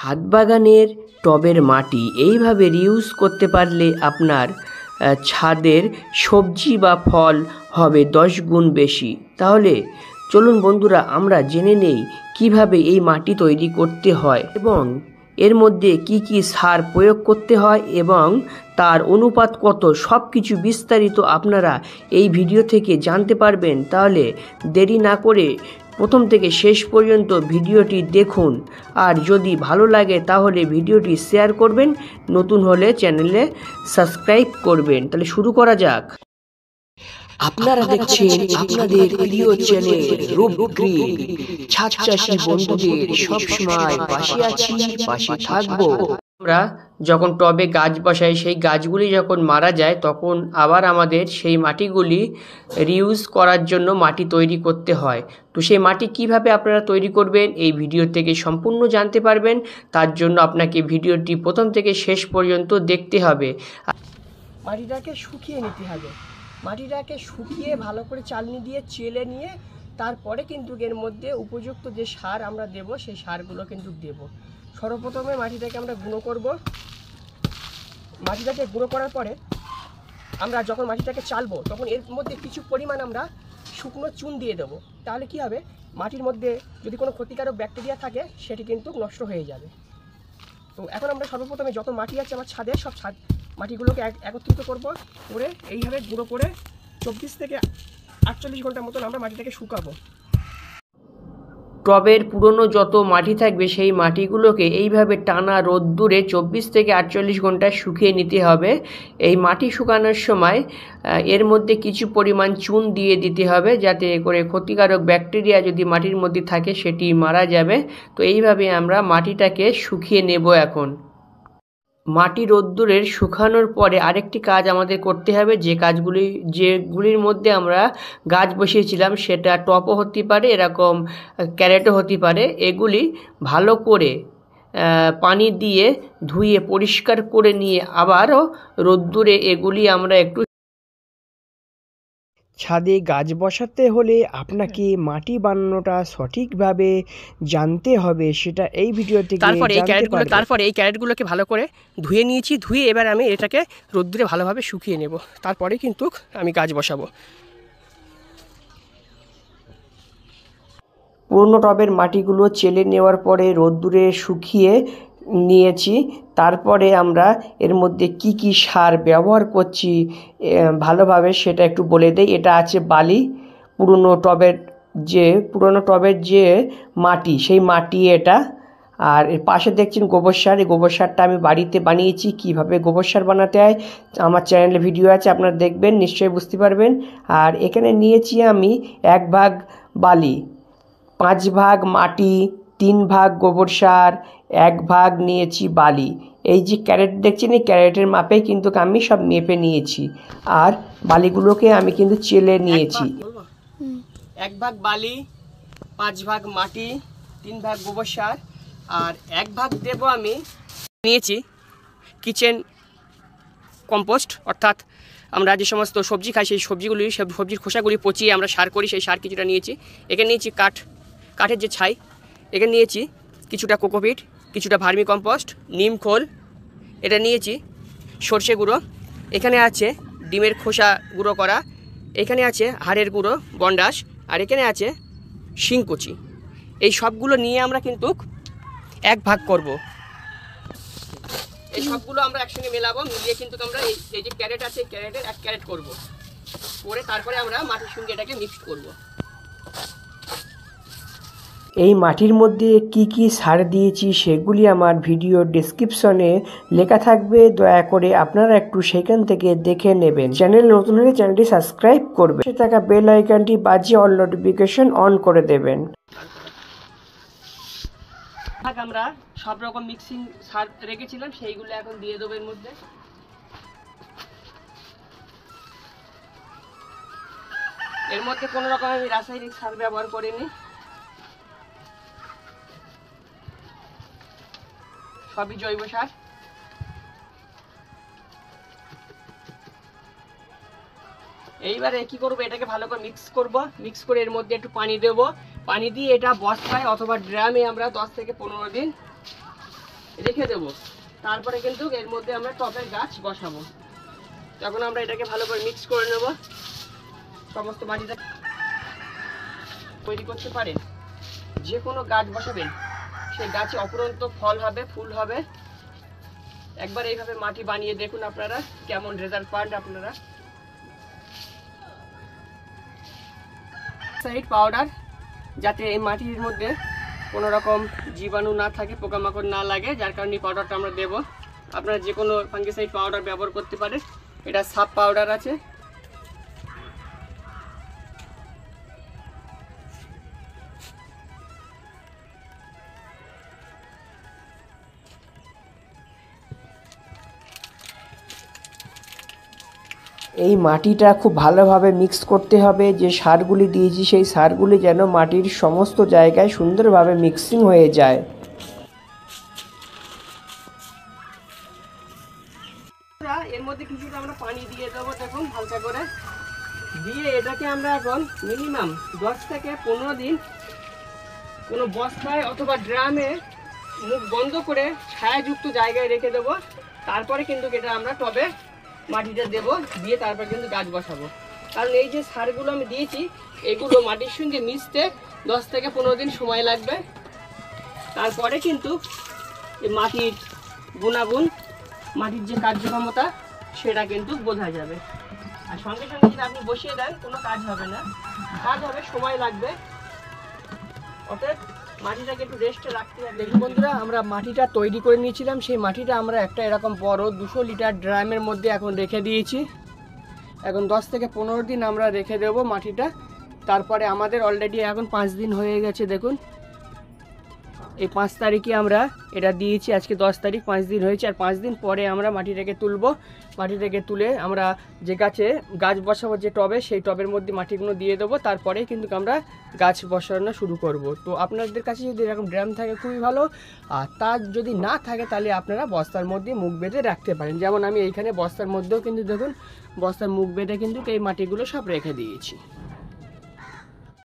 ছাদ বাগানের টবের মাটি এইভাবে রিউজ করতে পারলে আপনার ছাদের সবজি বা ফল হবে 10 গুণ বেশি। তাহলে চলুন বন্ধুরা আমরা জেনে নেই কিভাবে এই মাটি তৈরি করতে হয় এবং এর মধ্যে কি কি সার প্রয়োগ করতে হয় এবং তার অনুপাত কত, সব কিছু বিস্তারিত আপনারা এই ভিডিও থেকে জানতে পারবেন। তাহলে দেরি না করে প্রথম থেকে শেষ পর্যন্ত ভিডিওটি দেখুন, আর যদি ভালো লাগে তাহলে ভিডিওটি শেয়ার করবেন, নতুন হলে চ্যানেলে সাবস্ক্রাইব করবেন। তাহলে শুরু করা যাক। আপনারা দেখছেন আপনাদের প্রিয় চ্যানেল রূপগ্রিন। ছাদ চাষী বন্ধুদের সবসময় পাশে আছি, পাশে থাকবো। আমরা যখন টবে গাছ বসাই, সেই গাছগুলি যখন মারা যায় তখন আবার আমাদের সেই মাটিগুলি রিউজ করার জন্য মাটি তৈরি করতে হয়। তো সেই মাটি কিভাবে আপনারা তৈরি করবেন এই ভিডিও থেকে সম্পূর্ণ জানতে পারবেন। তার জন্য আপনাকে ভিডিওটি প্রথম থেকে শেষ পর্যন্ত দেখতে হবে। মাটিটাকে শুকিয়ে নিতে হবে। মাটিটাকে শুকিয়ে ভালো করে চালনি দিয়ে চেলে নিয়ে তারপরে কিন্তু এর মধ্যে উপযুক্ত যে সার আমরা দেব সেই সারগুলো কিন্তু দেব। সর্বপ্রথমে মাটিটাকে আমরা গুঁড়ো করব। মাটিটাকে গুঁড়ো করার পরে আমরা যখন মাটিটাকে চালবো তখন এর মধ্যে কিছু পরিমাণ আমরা শুকনো চুন দিয়ে দেবো। তাহলে কি হবে, মাটির মধ্যে যদি কোনো ক্ষতিকারক ব্যাকটেরিয়া থাকে সেটি কিন্তু নষ্ট হয়ে যাবে। তো এখন আমরা সর্বপ্রথমে যত মাটি আছে আমার ছাদে সব মাটিগুলোকে একত্রিত করব, করে এইভাবে গুঁড়ো করে 24 থেকে 48 ঘন্টার মতন আমরা মাটিটাকে শুকাবো। টবের পুরনো যত মাটি থাকবে সেই মাটিগুলোকে এইভাবে টানা রোদ্দুরে 24 থেকে 48 ঘন্টা শুকিয়ে নিতে হবে। এই মাটি শুকানোর সময় এর মধ্যে কিছু পরিমাণ চুন দিয়ে দিতে হবে, যাতে করে ক্ষতিকারক ব্যাকটেরিয়া যদি মাটির মধ্যে থাকে সেটি মারা যাবে। তো এইভাবে আমরা মাটিটাকে শুকিয়ে নেব। এখন মাটি রোদ্দুরের শুকানোর পরে আরেকটি কাজ আমাদের করতে হবে, যেগুলির মধ্যে আমরা গাছ বসিয়েছিলাম সেটা টবও হতে পারে, এরকম ক্যারেটও হতে পারে। এগুলি ভালো করে পানি দিয়ে ধুয়ে পরিষ্কার করে নিয়ে আবারও রোদ্দুরে এগুলি আমরা একটু। ছাদে গাছ বসাতে হলে আপনাকে মাটি বানানোটা সঠিকভাবে জানতে হবে, সেটা এই ভিডিও থেকে তারপরে এই ক্যারেটগুলোকে ভালো করে ধুয়ে নিয়েছি। ধুয়ে এবার আমি এটাকে রোদ্দুরে ভালোভাবে শুকিয়ে নেব, তারপরে কিন্তু আমি গাছ বসাবো। পুরনো টবের মাটিগুলো চেলে নেওয়ার পরে রোদ্দুরে শুকিয়ে নিয়েছি। তারপরে আমরা এর মধ্যে কি কি সার ব্যবহার করছি ভালোভাবে সেটা একটু বলে দেই। এটা আছে বালি, পুরনো টবের যে মাটি সেই মাটি এটা। আর এর পাশে দেখছেন গোবর সার। এই গোবর সারটা আমি বাড়িতে বানিয়েছি। কিভাবে গোবর সার বানাতে হয় আমার চ্যানেলে ভিডিও আছে, আপনারা দেখবেন, নিশ্চয়ই বুঝতে পারবেন। আর এখানে নিয়েছি আমি 1 ভাগ বালি, 5 ভাগ মাটি, 3 ভাগ গোবর সার, 1 ভাগ নিয়েছি বালি। এই যে ক্যারেট দেখছেন, এই ক্যারেটের মাপে কিন্তু আমি সব মেপে নিয়েছি। আর বালিগুলোকে আমি কিন্তু চেলে নিয়েছি। 1 ভাগ বালি, 5 ভাগ মাটি, 3 ভাগ গোবর সার, আর 1 ভাগ দেব আমি নিয়েছি কিচেন কম্পোস্ট। অর্থাৎ আমরা যে সমস্ত সবজি খাই সেই সবজির খোসাগুলি পচিয়ে আমরা সার করি, সেই সার কিছুটা নিয়েছি। এখানে নিয়েছি কাঠের যে ছাই, এখানে নিয়েছি কিছুটা কোকোপিট, কিছুটা ভার্মি কম্পোস্ট, নিম খোল, এটা নিয়েছি সর্ষে গুঁড়ো, এখানে আছে ডিমের খোসা গুঁড়ো করা, এখানে আছে হাড়ের গুঁড়ো বন্ডাস, আর এখানে আছে শিংকুচি। এই সবগুলো নিয়ে আমরা কিন্তু 1 ভাগ করব। এই সবগুলো আমরা একসঙ্গে মেলাবো, মিলিয়ে কিন্তু আমরা এই যে ক্যারেট আছে এই ক্যারেটের 1 ক্যারেট করব, করে তারপরে আমরা মাটির সঙ্গে এটাকে মিক্স করব। এই মাটির মধ্যে কি কি সার দিয়েছি সেগুলি আমার ভিডিও ডেসক্রিপশনে লেখা থাকবে, দয়া করে আপনারা একটু সেখান থেকে দেখে নেবেন। চ্যানেল নতুন হলে চ্যানেলটি সাবস্ক্রাইব করবেন, পাশে থাকা বেল আইকনটি বাজিয়ে অল নোটিফিকেশন অন করে দেবেন। আমরা সব রকম মিক্সিং সার রেখেছিলাম সেইগুলো এখন দিয়ে দেবো এর মধ্যে। এর মধ্যে কোনো রকম আমি রাসায়নিক সার ব্যবহার করিনি, সবই জৈব সার। এইবারে কি করব, এটাকে ভালো করে মিক্স করে এর মধ্যে একটু পানি দেব। পানি দিয়ে এটা বস্তায় অথবা ড্রামে আমরা 10 থেকে 15 দিন রেখে দেবো। তারপরে কিন্তু এর মধ্যে আমরা টবের গাছ বসাবো। তখন আমরা এটাকে ভালো করে মিক্স করে নেব। সমস্ত মাটিটা তৈরি করতে পারেন, যে কোনো গাছ বসাবেন সেই গাছে অপরন্ত ফল হবে, ফুল হবে। একবার এইভাবে মাটি বানিয়ে দেখুন আপনারা কেমন রেজাল্ট পান আপনারা। সাইড পাউডার, যাতে এই মাটির মধ্যে কোনো রকম জীবাণু না থাকে, পোকামাকড় না লাগে, যার কারণে এই পাউডারটা আমরা দেবো। আপনারা যে কোনো ফাঙ্গিসাইড পাউডার ব্যবহার করতে পারেন। এটা সাপ পাউডার আছে। এই মাটিটা খুব ভালোভাবে মিক্স করতে হবে। যে সারগুলি দিয়েছি সেই সারগুলি যেন মাটির সমস্ত জায়গায় সুন্দরভাবে মিক্সিং হয়ে যায়। এর মধ্যে কিছুটা আমরা পানি দিয়ে দেবো, দেখুন হালকা করে দিয়ে এটাকে আমরা এখন মিনিমাম 10 থেকে 15 দিন কোনো বস্তায় অথবা ড্রামে মুখ বন্ধ করে ছায়াযুক্ত জায়গায় রেখে দেবো। তারপরে কিন্তু এটা আমরা টবে মাটিটা দেবো, দিয়ে তারপর কিন্তু গাছ বসাবো। কারণ এই যে সারগুলো আমি দিয়েছি এগুলো মাটির সঙ্গে মিশতে 10 থেকে 15 দিন সময় লাগবে। তারপরে কিন্তু এই মাটির গুণাগুণ, মাটির যে কার্যক্ষমতা সেটা কিন্তু বোঝা যাবে। আর সঙ্গে সঙ্গে যদি আপনি বসিয়ে দেন কোনো কাজ হবে না, কাজ হবে, সময় লাগবে। অতএব মাটিটাকে একটু রেস্টে রাখতে হবে। দেখুন বন্ধুরা, আমরা মাটিটা তৈরি করে নিয়েছিলাম। সেই মাটিটা আমরা একটা এরকম বড় 200 লিটার ড্রামের মধ্যে এখন রেখে দিয়েছি। এখন 10 থেকে 15 দিন আমরা রেখে দেবো মাটিটা। তারপরে আমাদের অলরেডি এখন 5 দিন হয়ে গেছে। দেখুন এই 5 তারিখে আমরা এটা দিয়েছি, আজকে 10 তারিখ, 5 দিন হয়েছে। আর 5 দিন পরে আমরা মাটিটাকে তুলবো। মাটিটাকে তুলে আমরা যে গাছ বসাবো যে টবে, সেই টবের মধ্যে মাটিগুলো দিয়ে দেবো। তারপরে কিন্তু আমরা গাছ বসানো শুরু করব। তো আপনাদের কাছে যদি এরকম ড্রাম থাকে খুবই ভালো, আর তার যদি না থাকে তাহলে আপনারা বস্তার মধ্যে মুখ বেঁধে রাখতে পারেন। যেমন আমি এইখানে বস্তার মধ্যেও কিন্তু দেখুন বস্তার মুখ বেঁধে কিন্তু এই মাটিগুলো সব রেখে দিয়েছি।